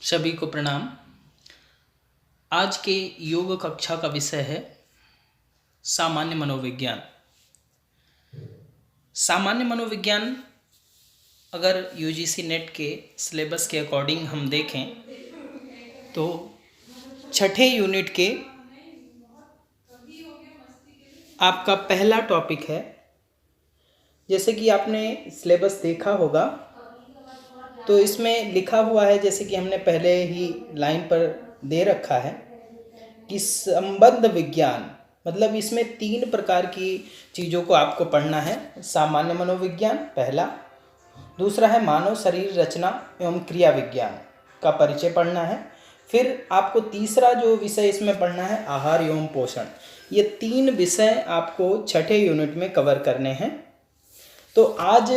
सभी को प्रणाम। आज के योग कक्षा का विषय है सामान्य मनोविज्ञान। सामान्य मनोविज्ञान अगर यूजीसी नेट के सिलेबस के अकॉर्डिंग हम देखें तो छठे यूनिट के आपका पहला टॉपिक है। जैसे कि आपने सिलेबस देखा होगा तो इसमें लिखा हुआ है, जैसे कि हमने पहले ही लाइन पर दे रखा है कि संबंध विज्ञान, मतलब इसमें 3 प्रकार की चीज़ों को आपको पढ़ना है। सामान्य मनोविज्ञान पहला, दूसरा है मानव शरीर रचना एवं क्रिया विज्ञान का परिचय पढ़ना है, फिर आपको तीसरा जो विषय इसमें पढ़ना है आहार एवं पोषण। ये 3 विषय आपको छठे यूनिट में कवर करने हैं। तो आज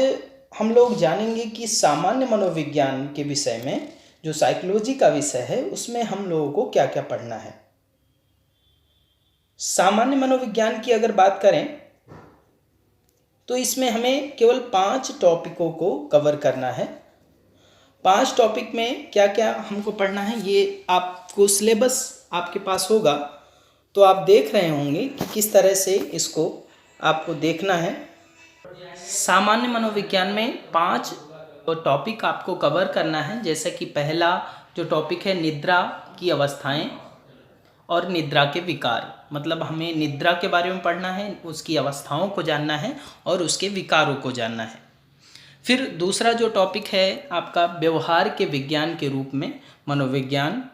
हम लोग जानेंगे कि सामान्य मनोविज्ञान के विषय में जो साइकोलॉजी का विषय है उसमें हम लोगों को क्या क्या पढ़ना है। सामान्य मनोविज्ञान की अगर बात करें तो इसमें हमें केवल 5 टॉपिकों को कवर करना है। 5 टॉपिक में क्या क्या हमको पढ़ना है ये आपको सिलेबस आपके पास होगा तो आप देख रहे होंगे कि किस तरह से इसको आपको देखना है। सामान्य मनोविज्ञान में 5 टॉपिक आपको कवर करना है। जैसे कि पहला जो टॉपिक है निद्रा की अवस्थाएं और निद्रा के विकार, मतलब हमें निद्रा के बारे में पढ़ना है, उसकी अवस्थाओं को जानना है और उसके विकारों को जानना है। फिर दूसरा जो टॉपिक है आपका व्यवहार के विज्ञान के रूप में मनोविज्ञान,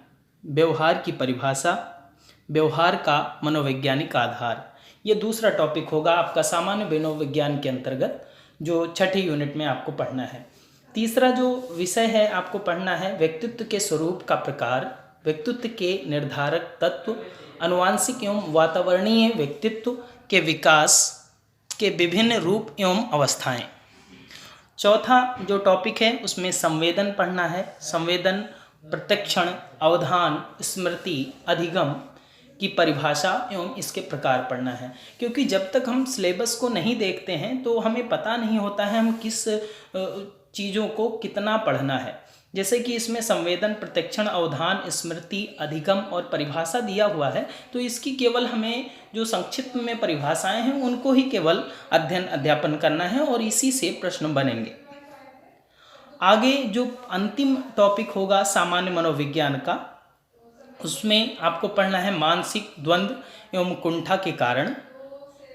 व्यवहार की परिभाषा, व्यवहार का मनोवैज्ञानिक आधार, ये दूसरा टॉपिक होगा आपका सामान्य मनोविज्ञान के अंतर्गत जो छठी यूनिट में आपको पढ़ना है। तीसरा जो विषय है आपको पढ़ना है व्यक्तित्व के स्वरूप का प्रकार, व्यक्तित्व के निर्धारक तत्व, आनुवंशिक एवं वातावरणीय व्यक्तित्व के विकास के विभिन्न रूप एवं अवस्थाएं। चौथा जो टॉपिक है उसमें संवेदन पढ़ना है। संवेदन प्रत्यक्षण, अवधान, स्मृति, अधिगम की परिभाषा एवं इसके प्रकार पढ़ना है। क्योंकि जब तक हम सिलेबस को नहीं देखते हैं तो हमें पता नहीं होता है हम किस चीज़ों को कितना पढ़ना है। जैसे कि इसमें संवेदन, प्रत्यक्षण, अवधान, स्मृति, अधिगम और परिभाषा दिया हुआ है तो इसकी केवल हमें जो संक्षिप्त में परिभाषाएं हैं उनको ही केवल अध्ययन अध्यापन करना है और इसी से प्रश्न बनेंगे। आगे जो अंतिम टॉपिक होगा सामान्य मनोविज्ञान का, उसमें आपको पढ़ना है मानसिक द्वंद्व एवं कुंठा के कारण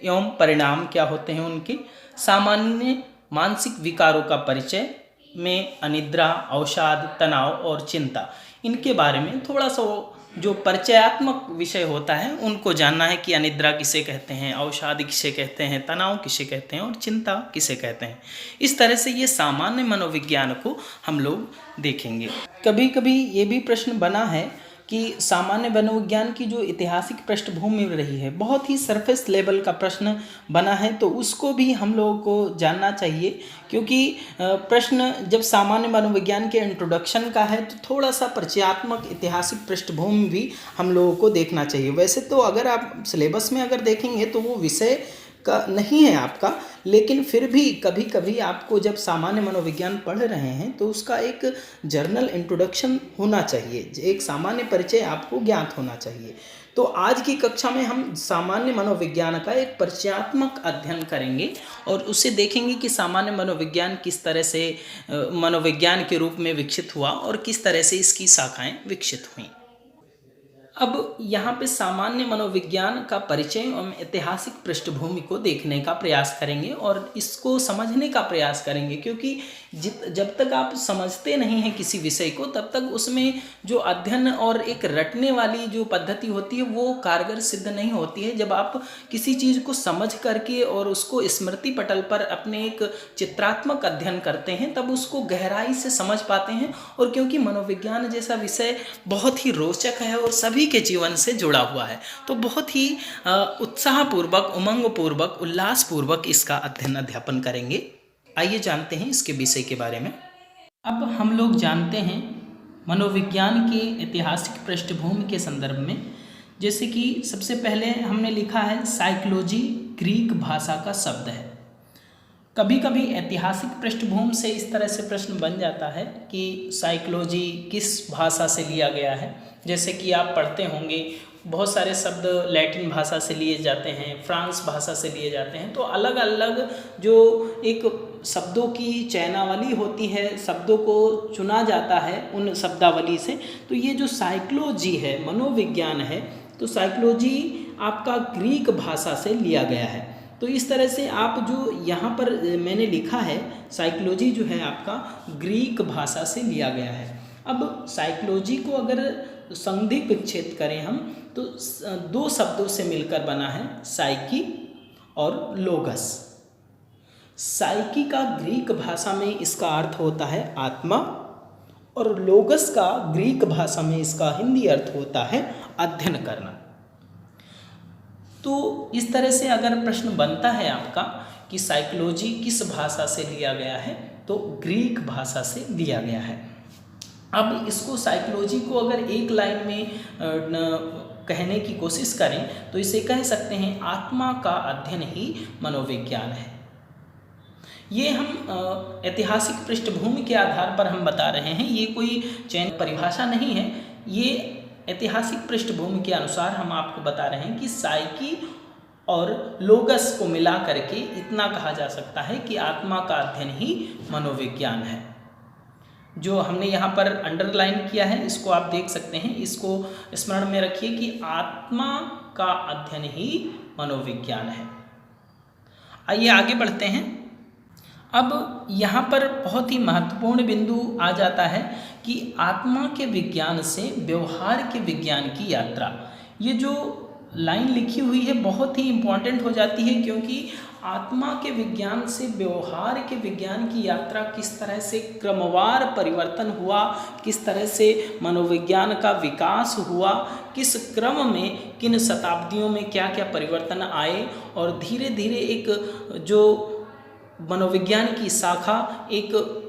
एवं परिणाम क्या होते हैं उनके, सामान्य मानसिक विकारों का परिचय में अनिद्रा, अवसाद, तनाव और चिंता, इनके बारे में थोड़ा सा वो जो परिचयात्मक विषय होता है उनको जानना है कि अनिद्रा किसे कहते हैं, अवसाद किसे कहते हैं, तनाव किसे कहते हैं और चिंता किसे कहते हैं। इस तरह से ये सामान्य मनोविज्ञान को हम लोग देखेंगे। कभी कभी ये भी प्रश्न बना है कि सामान्य मनोविज्ञान की जो ऐतिहासिक पृष्ठभूमि रही है, बहुत ही सरफेस लेवल का प्रश्न बना है तो उसको भी हम लोगों को जानना चाहिए। क्योंकि प्रश्न जब सामान्य मनोविज्ञान के इंट्रोडक्शन का है तो थोड़ा सा परिचयात्मक ऐतिहासिक पृष्ठभूमि भी हम लोगों को देखना चाहिए। वैसे तो अगर आप सिलेबस में अगर देखेंगे तो वो विषय का नहीं है आपका, लेकिन फिर भी कभी कभी आपको जब सामान्य मनोविज्ञान पढ़ रहे हैं तो उसका एक जर्नल इंट्रोडक्शन होना चाहिए, एक सामान्य परिचय आपको ज्ञात होना चाहिए। तो आज की कक्षा में हम सामान्य मनोविज्ञान का एक परिचयात्मक अध्ययन करेंगे और उसे देखेंगे कि सामान्य मनोविज्ञान किस तरह से मनोविज्ञान के रूप में विकसित हुआ और किस तरह से इसकी शाखाएं विकसित हुईं। अब यहाँ पे सामान्य मनोविज्ञान का परिचय एवं ऐतिहासिक पृष्ठभूमि को देखने का प्रयास करेंगे और इसको समझने का प्रयास करेंगे। क्योंकि जब तक आप समझते नहीं हैं किसी विषय को तब तक उसमें जो अध्ययन और एक रटने वाली जो पद्धति होती है वो कारगर सिद्ध नहीं होती है। जब आप किसी चीज़ को समझ करके और उसको स्मृति पटल पर अपने एक चित्रात्मक अध्ययन करते हैं तब उसको गहराई से समझ पाते हैं। और क्योंकि मनोविज्ञान जैसा विषय बहुत ही रोचक है और सभी के जीवन से जुड़ा हुआ है तो बहुत ही उत्साहपूर्वक, उमंगपूर्वक, उल्लासपूर्वक इसका अध्ययन अध्यापन करेंगे। आइए जानते हैं इसके विषय के बारे में। अब हम लोग जानते हैं मनोविज्ञान के ऐतिहासिक पृष्ठभूमि के संदर्भ में। जैसे कि सबसे पहले हमने लिखा है साइकोलॉजी ग्रीक भाषा का शब्द है। कभी कभी ऐतिहासिक पृष्ठभूमि से इस तरह से प्रश्न बन जाता है कि साइकोलॉजी किस भाषा से लिया गया है। जैसे कि आप पढ़ते होंगे बहुत सारे शब्द लैटिन भाषा से लिए जाते हैं, फ्रांस भाषा से लिए जाते हैं, तो अलग अलग जो एक शब्दों की चयनावली होती है, शब्दों को चुना जाता है उन शब्दावली से। तो ये जो साइकोलॉजी है, मनोविज्ञान है, तो साइकोलॉजी आपका ग्रीक भाषा से लिया गया है। तो इस तरह से आप जो यहाँ पर मैंने लिखा है, साइकोलॉजी जो है आपका ग्रीक भाषा से लिया गया है। अब साइकोलॉजी को अगर संधि विच्छेद करें हम तो दो शब्दों से मिलकर बना है, साइकी और लोगस। साइकी का ग्रीक भाषा में इसका अर्थ होता है आत्मा, और लोगस का ग्रीक भाषा में इसका हिंदी अर्थ होता है अध्ययन करना। तो इस तरह से अगर प्रश्न बनता है आपका कि साइकोलॉजी किस भाषा से लिया गया है, तो ग्रीक भाषा से लिया गया है। अब इसको साइकोलॉजी को अगर एक लाइन में कहने की कोशिश करें तो इसे कह सकते हैं आत्मा का अध्ययन ही मनोविज्ञान है। ये हम ऐतिहासिक पृष्ठभूमि के आधार पर हम बता रहे हैं, ये कोई चयन परिभाषा नहीं है, ये ऐतिहासिक पृष्ठभूमि के अनुसार हम आपको बता रहे हैं कि साइकी और लोगस को मिला करके इतना कहा जा सकता है कि आत्मा का अध्ययन ही मनोविज्ञान है। जो हमने यहाँ पर अंडरलाइन किया है इसको आप देख सकते हैं, इसको स्मरण में रखिए कि आत्मा का अध्ययन ही मनोविज्ञान है। आइए आगे बढ़ते हैं। अब यहाँ पर बहुत ही महत्वपूर्ण बिंदु आ जाता है कि आत्मा के विज्ञान से व्यवहार के विज्ञान की यात्रा। ये जो लाइन लिखी हुई है बहुत ही इम्पॉर्टेंट हो जाती है, क्योंकि आत्मा के विज्ञान से व्यवहार के विज्ञान की यात्रा किस तरह से क्रमवार परिवर्तन हुआ, किस तरह से मनोविज्ञान का विकास हुआ, किस क्रम में किन शताब्दियों में क्या क्या परिवर्तन आए, और धीरे धीरे एक जो मनोविज्ञान की शाखा, एक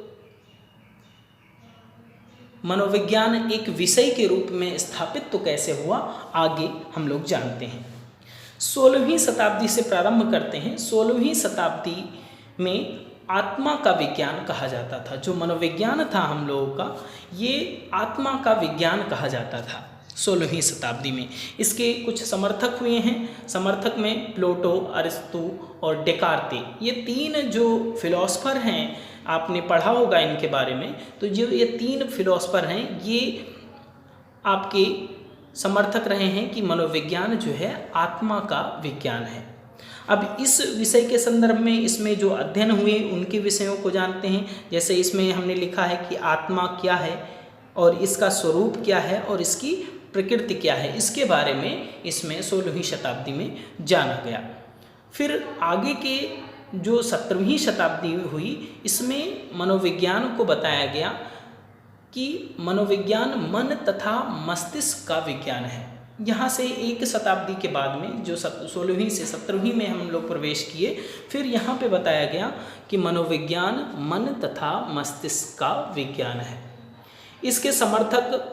मनोविज्ञान एक विषय के रूप में स्थापित तो कैसे हुआ, आगे हम लोग जानते हैं। 16वीं शताब्दी से प्रारंभ करते हैं। 16वीं शताब्दी में आत्मा का विज्ञान कहा जाता था। जो मनोविज्ञान था हम लोगों का, ये आत्मा का विज्ञान कहा जाता था 16वीं शताब्दी में। इसके कुछ समर्थक हुए हैं। समर्थक में प्लेटो, अरिस्तु और डेकार्ते, ये तीन जो फिलोसफर हैं, आपने पढ़ा होगा इनके बारे में। तो जो ये तीन फिलोसफर हैं, ये आपके समर्थक रहे हैं कि मनोविज्ञान जो है आत्मा का विज्ञान है। अब इस विषय के संदर्भ में इसमें जो अध्ययन हुए उनके विषयों को जानते हैं। जैसे इसमें हमने लिखा है कि आत्मा क्या है और इसका स्वरूप क्या है और इसकी प्रकृति क्या है, इसके बारे में इसमें 16वीं शताब्दी में जाना गया। फिर आगे के जो 17वीं शताब्दी हुई, इसमें मनोविज्ञान को बताया गया कि मनोविज्ञान मन तथा मस्तिष्क का विज्ञान है। यहाँ से एक शताब्दी के बाद में जो 16वीं से 17वीं में हम लोग प्रवेश किए, फिर यहाँ पे बताया गया कि मनोविज्ञान मन तथा मस्तिष्क का विज्ञान है। इसके समर्थक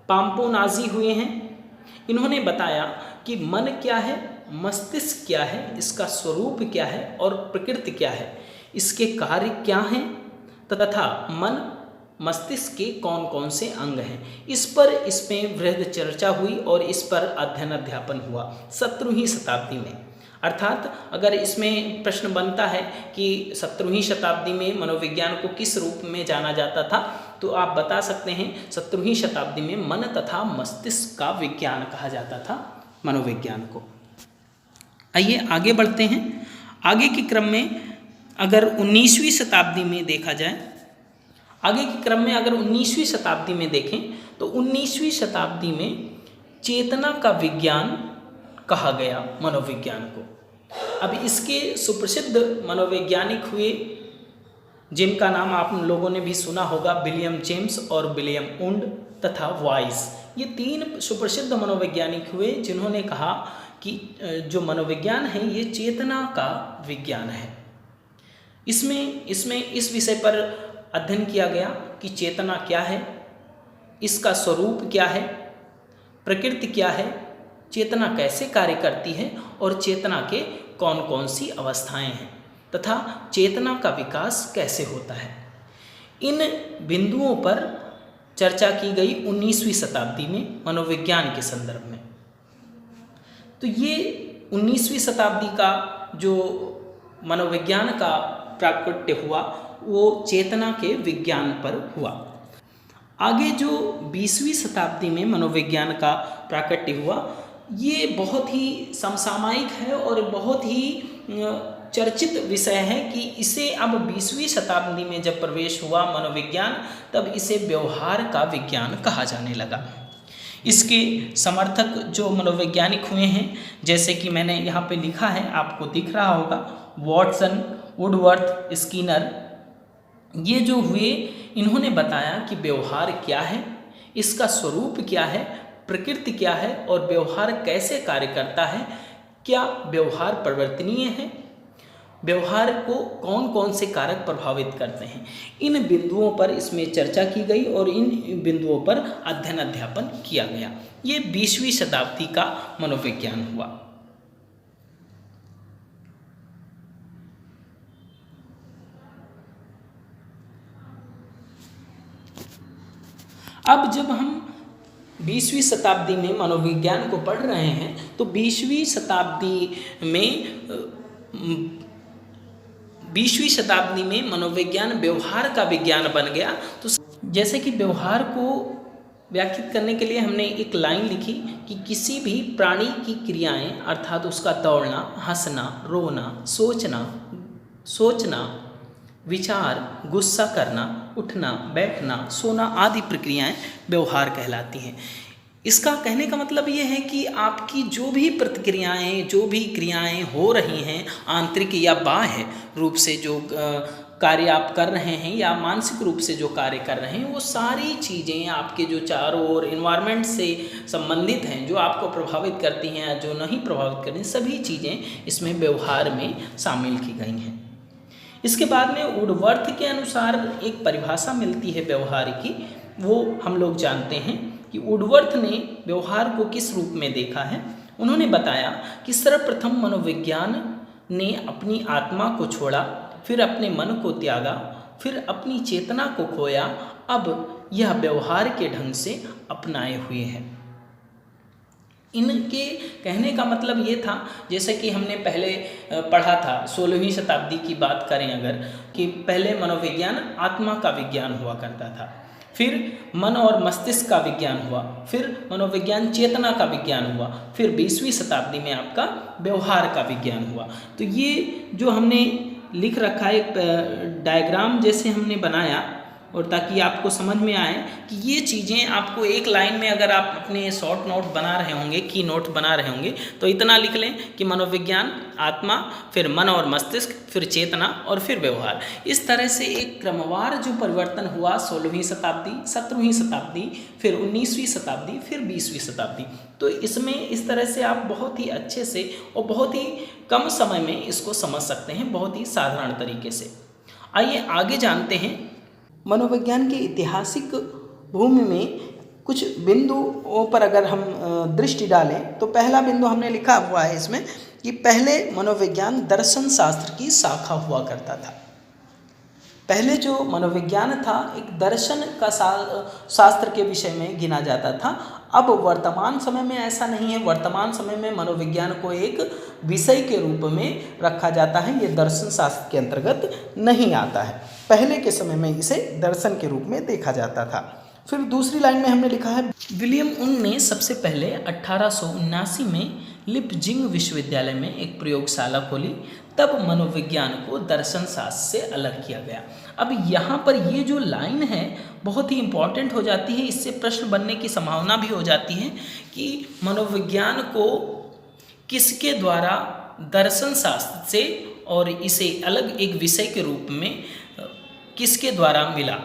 पाम्पोनाजी हुए हैं। इन्होंने बताया कि मन क्या है, मस्तिष्क क्या है, इसका स्वरूप क्या है और प्रकृति क्या है, इसके कार्य क्या हैं तथा मन मस्तिष्क के कौन कौन से अंग हैं। इसमें वृहद चर्चा हुई और इस पर अध्ययन अध्यापन हुआ 17वीं शताब्दी में। अर्थात अगर इसमें प्रश्न बनता है कि 17वीं शताब्दी में मनोविज्ञान को किस रूप में जाना जाता था, तो आप बता सकते हैं 17वीं शताब्दी में मन तथा मस्तिष्क का विज्ञान कहा जाता था मनोविज्ञान को। आइए आगे बढ़ते हैं। आगे के क्रम में अगर 19वीं शताब्दी में देखा जाए, आगे के क्रम में अगर 19वीं शताब्दी में देखें तो 19वीं शताब्दी में चेतना का विज्ञान कहा गया मनोविज्ञान को। अब इसके सुप्रसिद्ध मनोवैज्ञानिक हुए जिनका नाम आप लोगों ने भी सुना होगा, विलियम जेम्स और विलियम वुंड तथा वाइस। ये तीन सुप्रसिद्ध मनोवैज्ञानिक हुए जिन्होंने कहा कि जो मनोविज्ञान है ये चेतना का विज्ञान है। इसमें इस विषय पर अध्ययन किया गया कि चेतना क्या है, इसका स्वरूप क्या है, प्रकृति क्या है, चेतना कैसे कार्य करती है और चेतना के कौन कौन सी अवस्थाएं हैं। तथा चेतना का विकास कैसे होता है। इन बिंदुओं पर चर्चा की गई 19वीं शताब्दी में मनोविज्ञान के संदर्भ में। तो ये 19वीं शताब्दी का जो मनोविज्ञान का प्राकट्य हुआ वो चेतना के विज्ञान पर हुआ। आगे जो 20वीं शताब्दी में मनोविज्ञान का प्राकट्य हुआ ये बहुत ही समसामयिक है और बहुत ही चर्चित विषय है कि इसे अब 20वीं शताब्दी में जब प्रवेश हुआ मनोविज्ञान, तब इसे व्यवहार का विज्ञान कहा जाने लगा। इसके समर्थक जो मनोवैज्ञानिक हुए हैं, जैसे कि मैंने यहाँ पे लिखा है, आपको दिख रहा होगा, वॉटसन, वुडवर्थ, स्किनर, ये जो हुए इन्होंने बताया कि व्यवहार क्या है, इसका स्वरूप क्या है, प्रकृति क्या है और व्यवहार कैसे कार्य करता है, क्या व्यवहार परिवर्तनीय है, व्यवहार को कौन कौन से कारक प्रभावित करते हैं। इन बिंदुओं पर इसमें चर्चा की गई और इन बिंदुओं पर अध्ययन अध्यापन किया गया। ये 20वीं शताब्दी का मनोविज्ञान हुआ। अब जब हम 20वीं शताब्दी में मनोविज्ञान को पढ़ रहे हैं तो 20वीं शताब्दी में मनोविज्ञान व्यवहार का विज्ञान बन गया। तो जैसे कि व्यवहार को व्याख्यात करने के लिए हमने एक लाइन लिखी कि किसी भी प्राणी की क्रियाएं अर्थात उसका दौड़ना, हंसना, रोना, सोचना, विचार, गुस्सा करना, उठना, बैठना, सोना आदि प्रक्रियाएं व्यवहार कहलाती हैं। इसका कहने का मतलब ये है कि आपकी जो भी प्रतिक्रियाएं, जो भी क्रियाएं हो रही हैं, आंतरिक या बाह्य रूप से जो कार्य आप कर रहे हैं या मानसिक रूप से जो कार्य कर रहे हैं, वो सारी चीज़ें आपके जो चारों ओर एनवायरनमेंट से संबंधित हैं, जो आपको प्रभावित करती हैं या जो नहीं प्रभावित करती, सभी चीज़ें इसमें व्यवहार में शामिल की गई हैं। इसके बाद में वुडवर्थ के अनुसार एक परिभाषा मिलती है व्यवहार की, वो हम लोग जानते हैं कि वुडवर्थ ने व्यवहार को किस रूप में देखा है। उन्होंने बताया कि सर्वप्रथम मनोविज्ञान ने अपनी आत्मा को छोड़ा, फिर अपने मन को त्यागा, फिर अपनी चेतना को खोया, अब यह व्यवहार के ढंग से अपनाए हुए है। इनके कहने का मतलब ये था, जैसे कि हमने पहले पढ़ा था 16वीं शताब्दी की बात करें अगर, कि पहले मनोविज्ञान आत्मा का विज्ञान हुआ करता था, फिर मन और मस्तिष्क का विज्ञान हुआ, फिर मनोविज्ञान चेतना का विज्ञान हुआ, फिर 20वीं शताब्दी में आपका व्यवहार का विज्ञान हुआ। तो ये जो हमने लिख रखा है एक डायग्राम जैसे हमने बनाया, और ताकि आपको समझ में आए कि ये चीज़ें आपको एक लाइन में, अगर आप अपने शॉर्ट नोट बना रहे होंगे, की नोट बना रहे होंगे, तो इतना लिख लें कि मनोविज्ञान आत्मा, फिर मन और मस्तिष्क, फिर चेतना और फिर व्यवहार। इस तरह से एक क्रमवार जो परिवर्तन हुआ 16वीं शताब्दी, 17वीं शताब्दी, फिर 19वीं शताब्दी, फिर 20वीं शताब्दी। तो इसमें इस तरह से आप बहुत ही अच्छे से और बहुत ही कम समय में इसको समझ सकते हैं, बहुत ही साधारण तरीके से। आइए आगे जानते हैं। मनोविज्ञान के ऐतिहासिक भूमि में कुछ बिंदुओं पर अगर हम दृष्टि डालें तो पहला बिंदु हमने लिखा हुआ है इसमें कि पहले मनोविज्ञान दर्शन शास्त्र की शाखा हुआ करता था। पहले जो मनोविज्ञान था एक दर्शन का शास्त्र के विषय में गिना जाता था। अब वर्तमान समय में ऐसा नहीं है। वर्तमान समय में मनोविज्ञान को एक विषय के रूप में रखा जाता है, ये दर्शन शास्त्र के अंतर्गत नहीं आता है। पहले के समय में इसे दर्शन के रूप में देखा जाता था। फिर दूसरी लाइन में हमने लिखा है, विलियम उंग ने सबसे पहले 1879 में लिपजिंग विश्वविद्यालय में एक प्रयोगशाला खोली, तब मनोविज्ञान को दर्शन शास्त्र से अलग किया गया। अब यहाँ पर ये जो लाइन है बहुत ही इम्पॉर्टेंट हो जाती है, इससे प्रश्न बनने की संभावना भी हो जाती है कि मनोविज्ञान को किसके द्वारा दर्शन शास्त्र से और इसे अलग एक विषय के रूप में किसके द्वारा मिला,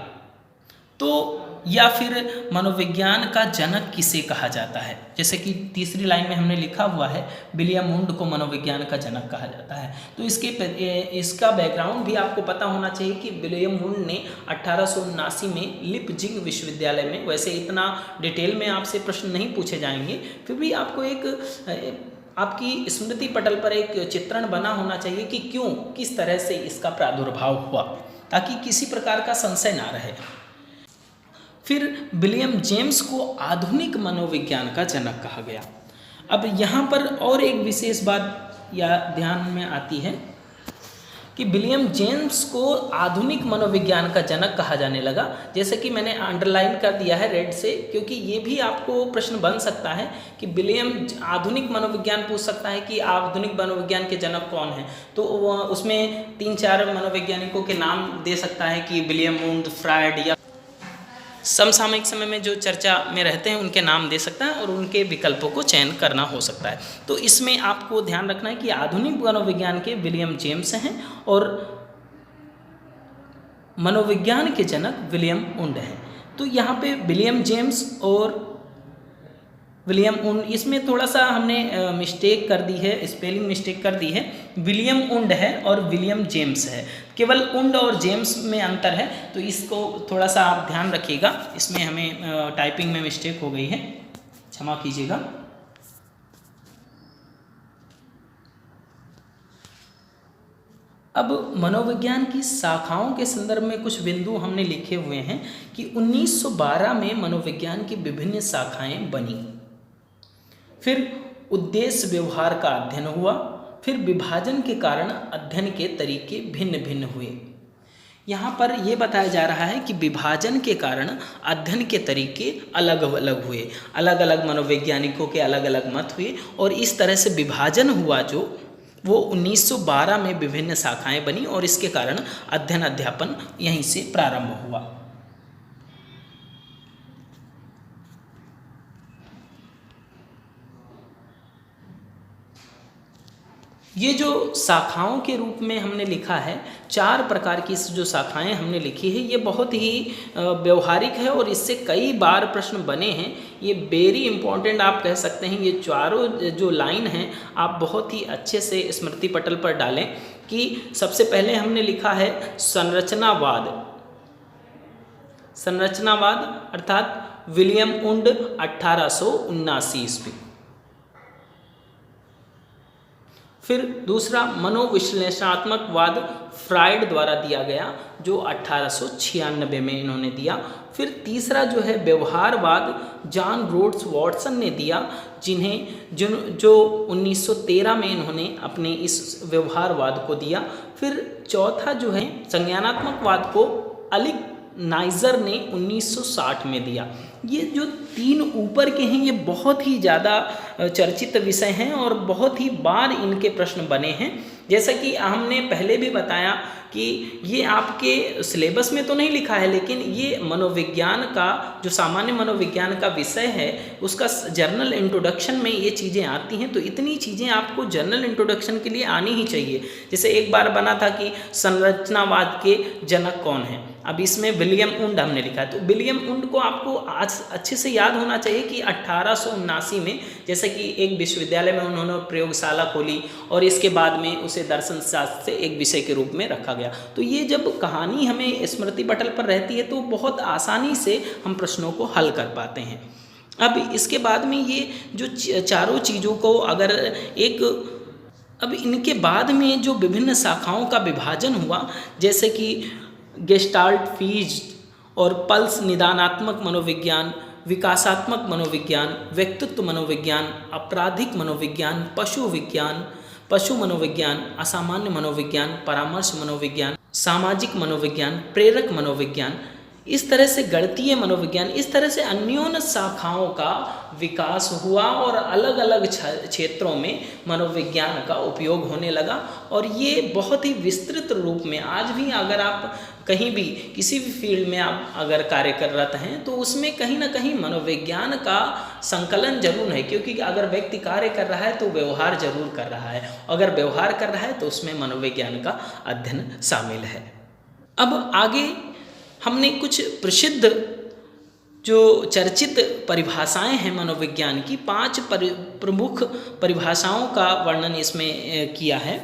तो या फिर मनोविज्ञान का जनक किसे कहा जाता है। जैसे कि तीसरी लाइन में हमने लिखा हुआ है विलियम वुंड को मनोविज्ञान का जनक कहा जाता है। तो इसका बैकग्राउंड भी आपको पता होना चाहिए कि विलियम वुंड ने 1879 में लिपजिंग विश्वविद्यालय में, वैसे इतना डिटेल में आपसे प्रश्न नहीं पूछे जाएंगे, फिर भी आपको एक आपकी स्मृति पटल पर एक चित्रण बना होना चाहिए कि क्यों, किस तरह से इसका प्रादुर्भाव हुआ, ताकि किसी प्रकार का संशय ना रहे। फिर विलियम जेम्स को आधुनिक मनोविज्ञान का जनक कहा गया। अब यहाँ पर और एक विशेष बात या ध्यान में आती है कि विलियम जेम्स को आधुनिक मनोविज्ञान का जनक कहा जाने लगा। जैसे कि मैंने अंडरलाइन कर दिया है रेड से, क्योंकि ये भी आपको प्रश्न बन सकता है कि विलियम आधुनिक मनोविज्ञान पूछ सकता है कि आधुनिक मनोविज्ञान के जनक कौन हैं, तो उसमें 3-4 मनोवैज्ञानिकों के नाम दे सकता है कि विलियम वुंड, फ्रायड, या समसामयिक समय में जो चर्चा में रहते हैं उनके नाम दे सकता है और उनके विकल्पों को चयन करना हो सकता है। तो इसमें आपको ध्यान रखना है कि आधुनिक मनोविज्ञान के विलियम जेम्स हैं और मनोविज्ञान के जनक विलियम वुंड हैं। तो यहाँ पे विलियम जेम्स और विलियम वुंड, इसमें थोड़ा सा हमने मिस्टेक कर दी है, स्पेलिंग मिस्टेक कर दी है। विलियम वुंड है और विलियम जेम्स है, केवल वुंड और जेम्स में अंतर है, तो इसको थोड़ा सा आप ध्यान रखिएगा। इसमें हमें टाइपिंग में मिस्टेक हो गई है, क्षमा कीजिएगा। अब मनोविज्ञान की शाखाओं के संदर्भ में कुछ बिंदु हमने लिखे हुए हैं कि 1912 में मनोविज्ञान की विभिन्न शाखाएं बनी, फिर उद्देश्य व्यवहार का अध्ययन हुआ, फिर विभाजन के कारण अध्ययन के तरीके भिन्न भिन्न हुए। यहाँ पर यह बताया जा रहा है कि विभाजन के कारण अध्ययन के तरीके अलग अलग हुए, अलग अलग मनोवैज्ञानिकों के अलग अलग मत हुए, और इस तरह से विभाजन हुआ जो वो 1912 में विभिन्न शाखाएं बनी और इसके कारण अध्ययन अध्यापन यहीं से प्रारंभ हुआ। ये जो शाखाओं के रूप में हमने लिखा है, 4 प्रकार की जो शाखाएं हमने लिखी है, ये बहुत ही व्यवहारिक है और इससे कई बार प्रश्न बने हैं। ये वेरी इंपॉर्टेंट आप कह सकते हैं। ये चारों जो लाइन हैं आप बहुत ही अच्छे से स्मृति पटल पर डालें कि सबसे पहले हमने लिखा है संरचनावाद। संरचनावाद अर्थात विलियम वुंड 1879 ईस्वी। फिर दूसरा मनोविश्लेषणात्मक वाद फ्रायड द्वारा दिया गया जो 1896 में इन्होंने दिया। फिर तीसरा जो है व्यवहारवाद जॉन रोड्स वॉटसन ने दिया, जो 1913 में इन्होंने अपने इस व्यवहारवाद को दिया। फिर चौथा जो है संज्ञानात्मकवाद को अलिक नाइजर ने 1960 में दिया। ये जो 3 ऊपर के हैं ये बहुत ही ज़्यादा चर्चित विषय हैं और बहुत ही बार इनके प्रश्न बने हैं। जैसा कि हमने पहले भी बताया कि ये आपके सिलेबस में तो नहीं लिखा है, लेकिन ये मनोविज्ञान का जो सामान्य मनोविज्ञान का विषय है उसका जर्नल इंट्रोडक्शन में ये चीज़ें आती हैं। तो इतनी चीज़ें आपको जर्नल इंट्रोडक्शन के लिए आनी ही चाहिए। जैसे एक बार बना था कि संरचनावाद के जनक कौन हैं, अब इसमें विलियम वुंड हमने लिखा है। तो विलियम वुंड को आपको आज अच्छे से याद होना चाहिए कि 1879 में जैसे कि एक विश्वविद्यालय में उन्होंने प्रयोगशाला खोली और इसके बाद में उसे दर्शन शास्त्र से एक विषय के रूप में रखा गया। तो ये जब कहानी हमें स्मृति पटल पर रहती है तो बहुत आसानी से हम प्रश्नों को हल कर पाते हैं। अब इसके बाद में ये जो चारों चीज़ों को अगर अब इनके बाद में जो विभिन्न शाखाओं का विभाजन हुआ, जैसे कि गेस्टाल्ट, फीज और पल्स निदानात्मक मनोविज्ञान, विकासात्मक मनोविज्ञान, व्यक्तित्व मनोविज्ञान, आपराधिक मनोविज्ञान, पशु मनोविज्ञान, असामान्य मनोविज्ञान, परामर्श मनोविज्ञान, सामाजिक मनोविज्ञान, प्रेरक मनोविज्ञान, इस तरह से गणितीय मनोविज्ञान, इस तरह से अन्योन्य शाखाओं का विकास हुआ और अलग अलग क्षेत्रों में मनोविज्ञान का उपयोग होने लगा। और ये बहुत ही विस्तृत रूप में आज भी अगर आप कहीं भी किसी भी फील्ड में आप अगर कार्य कररत हैं तो उसमें कहीं ना कहीं मनोविज्ञान का संकलन जरूर है, क्योंकि अगर व्यक्ति कार्य कर रहा है तो व्यवहार जरूर कर रहा है, अगर व्यवहार कर रहा है तो उसमें मनोविज्ञान का अध्ययन शामिल है। अब आगे हमने कुछ प्रसिद्ध जो चर्चित परिभाषाएं हैं मनोविज्ञान की, 5 प्रमुख परिभाषाओं का वर्णन इसमें किया है।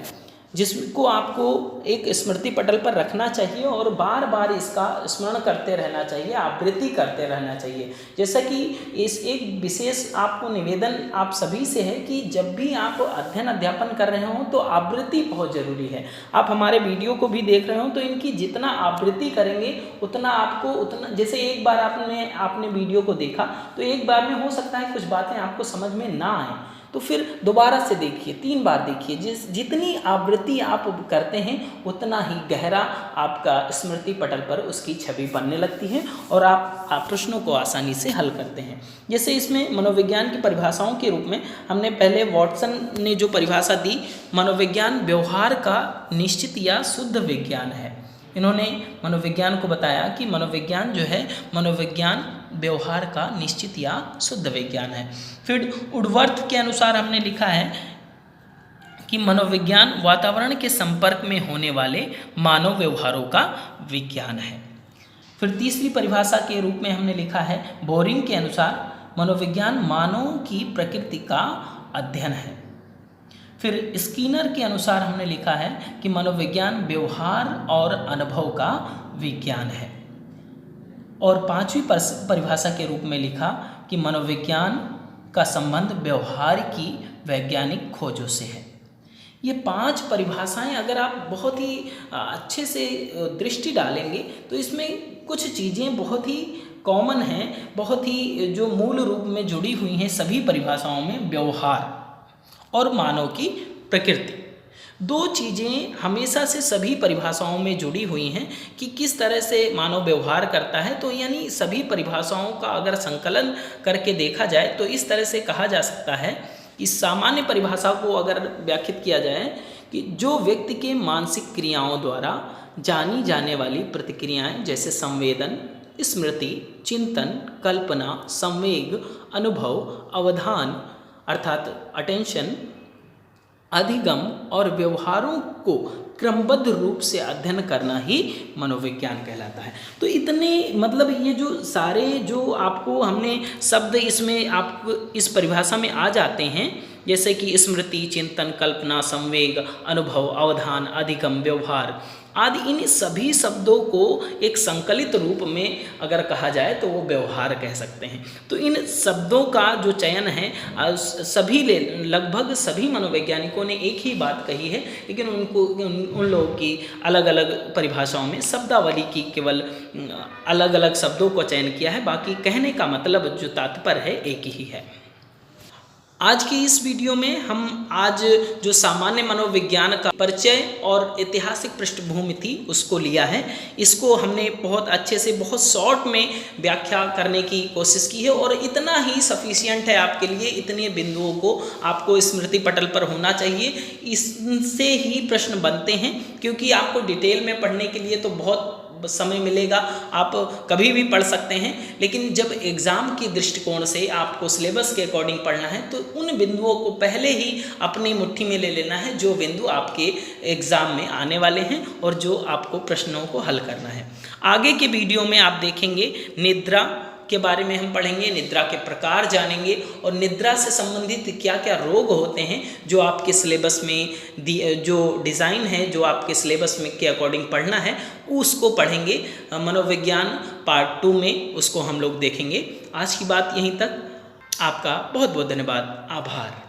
जिसको आपको एक स्मृति पटल पर रखना चाहिए और बार बार इसका स्मरण करते रहना चाहिए, आवृत्ति करते रहना चाहिए। जैसा कि इस एक विशेष आपको निवेदन आप सभी से है कि जब भी आप अध्ययन अध्यापन कर रहे हो तो आवृत्ति बहुत ज़रूरी है। आप हमारे वीडियो को भी देख रहे हो तो इनकी जितना आवृत्ति करेंगे उतना आपको उतना, जैसे एक बार आपने वीडियो को देखा तो एक बार में हो सकता है कुछ बातें आपको समझ में ना आए, तो फिर दोबारा से देखिए, 3 बार देखिए। जितनी आवृत्ति आप करते हैं उतना ही गहरा आपका स्मृति पटल पर उसकी छवि बनने लगती है और आप प्रश्नों को आसानी से हल करते हैं। जैसे इसमें मनोविज्ञान की परिभाषाओं के रूप में हमने पहले वॉटसन ने जो परिभाषा दी, मनोविज्ञान व्यवहार का निश्चित या शुद्ध विज्ञान है। इन्होंने मनोविज्ञान को बताया कि मनोविज्ञान जो है, मनोविज्ञान व्यवहार का निश्चित या शुद्ध विज्ञान है। फिर वुडवर्थ के अनुसार हमने लिखा है कि मनोविज्ञान वातावरण के संपर्क में होने वाले मानव व्यवहारों का विज्ञान है। फिर तीसरी परिभाषा के रूप में हमने लिखा है, बोरिंग के अनुसार मनोविज्ञान मानव की प्रकृति का अध्ययन है। फिर स्किनर के अनुसार हमने लिखा है कि मनोविज्ञान व्यवहार और अनुभव का विज्ञान है। और 5वीं परिभाषा के रूप में लिखा कि मनोविज्ञान का संबंध व्यवहार की वैज्ञानिक खोजों से है। ये 5 परिभाषाएं अगर आप बहुत ही अच्छे से दृष्टि डालेंगे तो इसमें कुछ चीज़ें बहुत ही कॉमन हैं, बहुत ही जो मूल रूप में जुड़ी हुई हैं सभी परिभाषाओं में, व्यवहार और मानव की प्रकृति। 2 चीज़ें हमेशा से सभी परिभाषाओं में जुड़ी हुई हैं कि किस तरह से मानव व्यवहार करता है। तो यानी सभी परिभाषाओं का अगर संकलन करके देखा जाए तो इस तरह से कहा जा सकता है कि सामान्य परिभाषा को अगर व्याख्यात किया जाए कि जो व्यक्ति के मानसिक क्रियाओं द्वारा जानी जाने वाली प्रतिक्रियाएं जैसे संवेदन, स्मृति, चिंतन, कल्पना, संवेग, अनुभव, अवधान अर्थात अटेंशन, अधिगम और व्यवहारों को क्रमबद्ध रूप से अध्ययन करना ही मनोविज्ञान कहलाता है। तो इतने मतलब ये जो सारे जो आपको हमने शब्द इसमें आपको इस परिभाषा में आ जाते हैं, जैसे कि स्मृति, चिंतन, कल्पना, संवेग, अनुभव, अवधान, अधिगम, व्यवहार आदि, इन सभी शब्दों को एक संकलित रूप में अगर कहा जाए तो वो व्यवहार कह सकते हैं। तो इन शब्दों का जो चयन है सभी लगभग सभी मनोवैज्ञानिकों ने एक ही बात कही है, लेकिन उन लोगों की अलग अलग परिभाषाओं में शब्दावली की केवल अलग अलग शब्दों को चयन किया है, बाकी कहने का मतलब जो तात्पर्य है एक ही है। आज की इस वीडियो में हम आज जो सामान्य मनोविज्ञान का परिचय और ऐतिहासिक पृष्ठभूमि थी उसको लिया है। इसको हमने बहुत अच्छे से बहुत शॉर्ट में व्याख्या करने की कोशिश की है और इतना ही सफिशिएंट है आपके लिए। इतने बिंदुओं को आपको स्मृति पटल पर होना चाहिए, इससे ही प्रश्न बनते हैं, क्योंकि आपको डिटेल में पढ़ने के लिए तो बहुत समय मिलेगा, आप कभी भी पढ़ सकते हैं, लेकिन जब एग्ज़ाम की दृष्टिकोण से आपको सिलेबस के अकॉर्डिंग पढ़ना है तो उन बिंदुओं को पहले ही अपनी मुट्ठी में ले लेना है जो बिंदु आपके एग्ज़ाम में आने वाले हैं और जो आपको प्रश्नों को हल करना है। आगे के वीडियो में आप देखेंगे निद्रा के बारे में हम पढ़ेंगे, निद्रा के प्रकार जानेंगे और निद्रा से संबंधित क्या क्या रोग होते हैं जो आपके सिलेबस में जो डिज़ाइन है जो आपके सिलेबस में के अकॉर्डिंग पढ़ना है उसको पढ़ेंगे। मनोविज्ञान पार्ट 2 में उसको हम लोग देखेंगे। आज की बात यहीं तक। आपका बहुत बहुत धन्यवाद, आभार।